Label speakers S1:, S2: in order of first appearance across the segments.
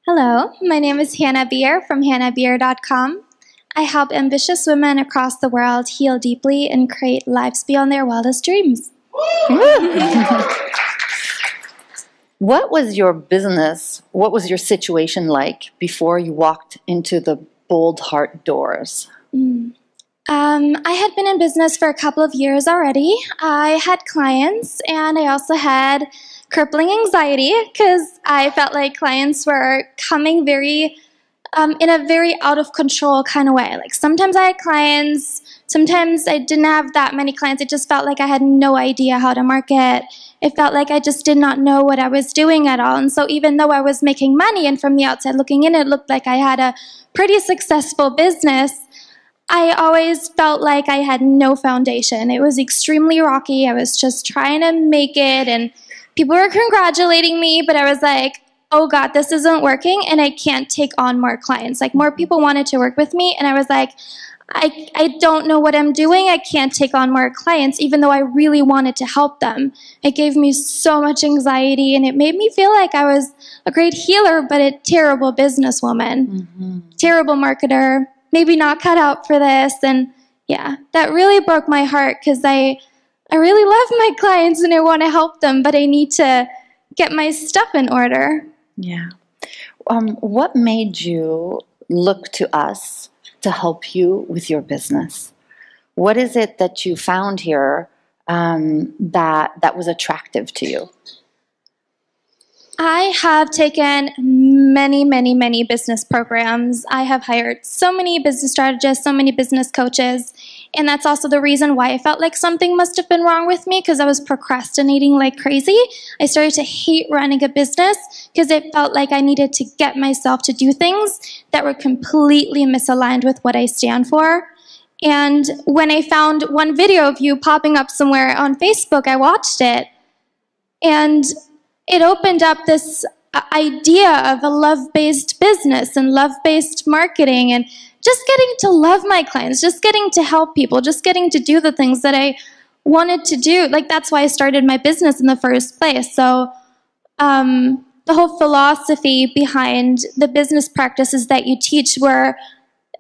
S1: Hello, my name is Hanna Bier from hannabier.com. I help ambitious women across the world heal deeply and create lives beyond their wildest dreams.
S2: What was your business, what was your situation like before you walked into the Boldheart doors?
S1: I had been in business for a couple of years already. I had clients, and I also had crippling anxiety because I felt like clients were coming in a very out of control kind of way. Like sometimes I had clients, sometimes I didn't have that many clients. It just felt like I had no idea how to market. It felt like I just did not know what I was doing at all. And so even though I was making money and from the outside looking in, it looked like I had a pretty successful business, I always felt like I had no foundation. It was extremely rocky. I was just trying to make it, and people were congratulating me, but I was like, oh God, this isn't working, and I can't take on more clients. Like, more people wanted to work with me, and I was like, I don't know what I'm doing. I can't take on more clients, even though I really wanted to help them. It gave me so much anxiety, and it made me feel like I was a great healer, but a terrible businesswoman, terrible marketer, maybe not cut out for this. And yeah, that really broke my heart because I really love my clients and I want to help them, but I need to get my stuff in order.
S2: Yeah. What made you look to us to help you with your business? What is it that you found here that was attractive to you?
S1: I have taken many business programs. I have hired so many business strategists, so many business coaches, and that's also the reason why I felt like something must have been wrong with me, because I was procrastinating like crazy. I started to hate running a business because it felt like I needed to get myself to do things that were completely misaligned with what I stand for. And when I found one video of you popping up somewhere on Facebook, I watched it, and it opened up this idea of a love-based business and love-based marketing and just getting to love my clients, just getting to help people, just getting to do the things that I wanted to do. Like, that's why I started my business in the first place. So the whole philosophy behind the business practices that you teach were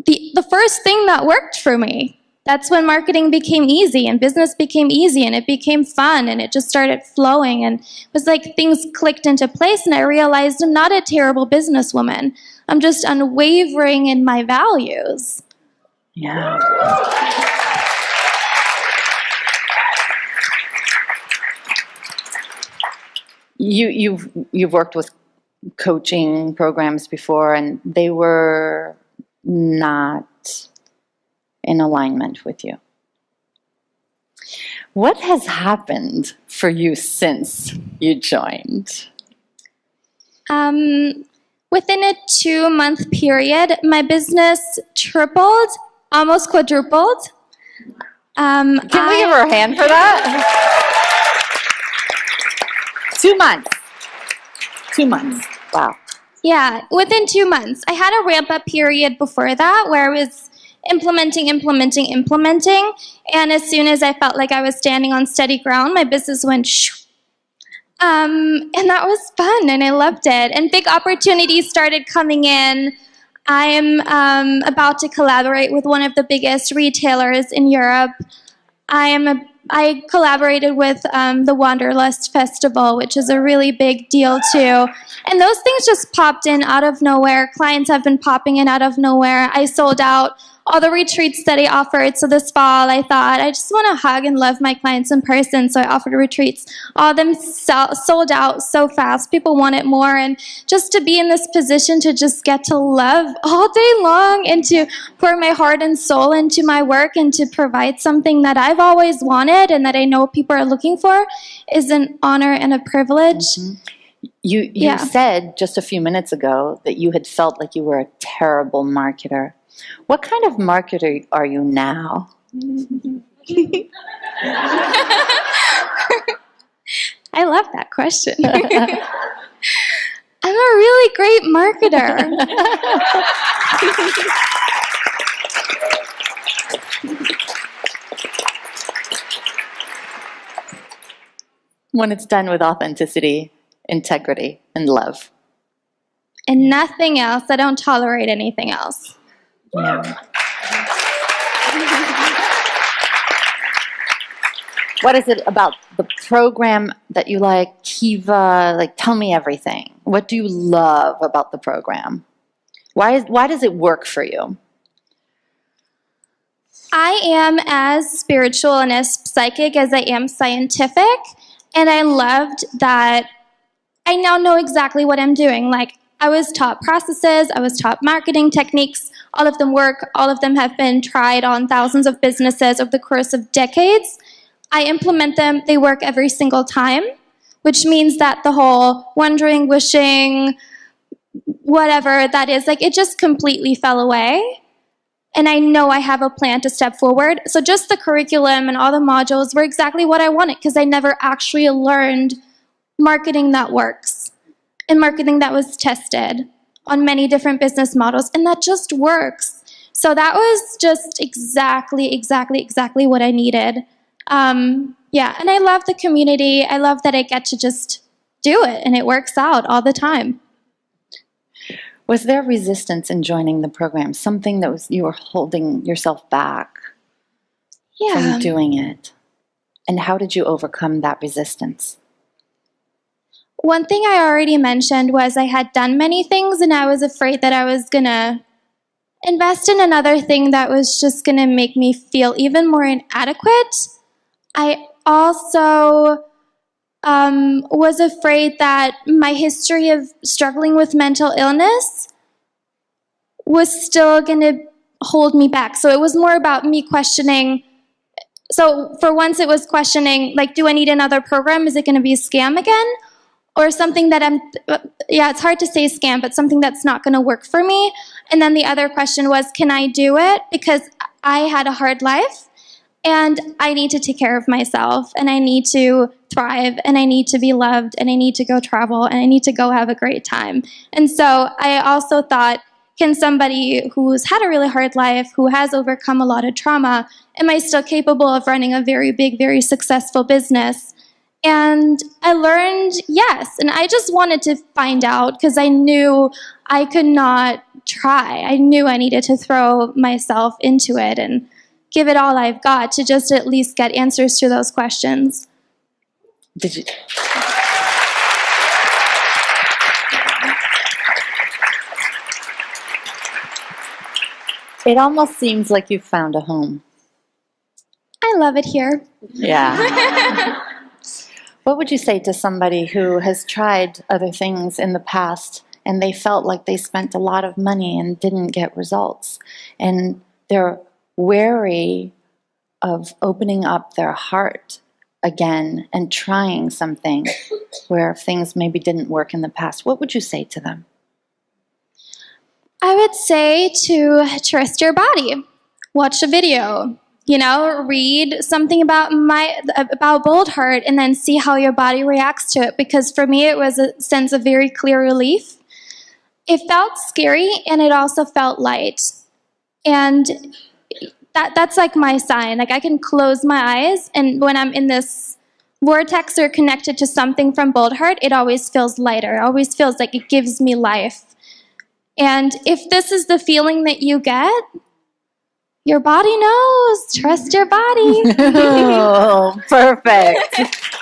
S1: the first thing that worked for me. That's when marketing became easy and business became easy and it became fun and it just started flowing, and it was like things clicked into place, and I realized I'm not a terrible businesswoman. I'm just unwavering in my values.
S2: Yeah. You've worked with coaching programs before, and they were not in alignment with you. What has happened for you since you joined?
S1: Within a 2-month period, my business tripled, almost quadrupled.
S2: Can we give her a hand for that? 2 months. 2 months. Wow.
S1: Yeah, within 2 months. I had a ramp-up period before that where I was implementing, and as soon as I felt like I was standing on steady ground, my business went shoo. And that was fun, and I loved it. And big opportunities started coming in. I am about to collaborate with one of the biggest retailers in Europe. I collaborated with the Wanderlust Festival, which is a really big deal too. And those things just popped in out of nowhere. Clients have been popping in out of nowhere. I sold out all the retreats that I offered. So this fall, I thought, I just want to hug and love my clients in person. So I offered retreats. All of them sold out so fast. People wanted more. And just to be in this position to just get to love all day long and to pour my heart and soul into my work and to provide something that I've always wanted and that I know people are looking for is an honor and a privilege.
S2: You said just a few minutes ago that you had felt like you were a terrible marketer. What kind of marketer are you now?
S1: I love that question. I'm a really great marketer.
S2: When it's done with authenticity, integrity, and love.
S1: and nothing else. I don't tolerate anything else.
S2: Yeah. What is it about the program that you like, Kiva? Like, tell me everything. What do you love about the program? Why does it work for you?
S1: I am as spiritual and as psychic as I am scientific, and I loved that I now know exactly what I'm doing. Like, I was taught processes, I was taught marketing techniques. All of them work. All of them have been tried on thousands of businesses over the course of decades. I implement them. They work every single time, which means that the whole wondering, wishing, whatever that is, like, it just completely fell away. And I know I have a plan to step forward. So just the curriculum and all the modules were exactly what I wanted, because I never actually learned marketing that works and marketing that was tested on many different business models, and that just works. So that was just exactly what I needed. Yeah, and I love the community. I love that I get to just do it, and it works out all the time.
S2: Was there resistance in joining the program? Something that you were holding yourself back from doing it? And how did you overcome that resistance?
S1: One thing I already mentioned was I had done many things, and I was afraid that I was going to invest in another thing that was just going to make me feel even more inadequate. I also was afraid that my history of struggling with mental illness was still going to hold me back. So it was more about me questioning. So for once it was questioning, like, do I need another program? Is it going to be a scam again? Or something that it's hard to say scam, but something that's not going to work for me. And then the other question was, can I do it? Because I had a hard life, and I need to take care of myself, and I need to thrive, and I need to be loved, and I need to go travel, and I need to go have a great time. And so I also thought, can somebody who's had a really hard life, who has overcome a lot of trauma, am I still capable of running a very big, very successful business? And I learned yes, and I just wanted to find out, because I knew I could not try. I knew I needed to throw myself into it and give it all I've got to just at least get answers to those questions.
S2: Did you? It almost seems like you found a home.
S1: I love it here.
S2: Yeah. What would you say to somebody who has tried other things in the past and they felt like they spent a lot of money and didn't get results, and they're wary of opening up their heart again and trying something where things maybe didn't work in the past? What would you say to them?
S1: I would say to trust your body. Watch a video. Read something about Boldheart, and then see how your body reacts to it. Because for me, it was a sense of very clear relief. It felt scary, and it also felt light. And that's like my sign. Like, I can close my eyes, and when I'm in this vortex or connected to something from Boldheart, it always feels lighter. It always feels like it gives me life. And if this is the feeling that you get, your body knows. Trust your body.
S2: Oh, perfect.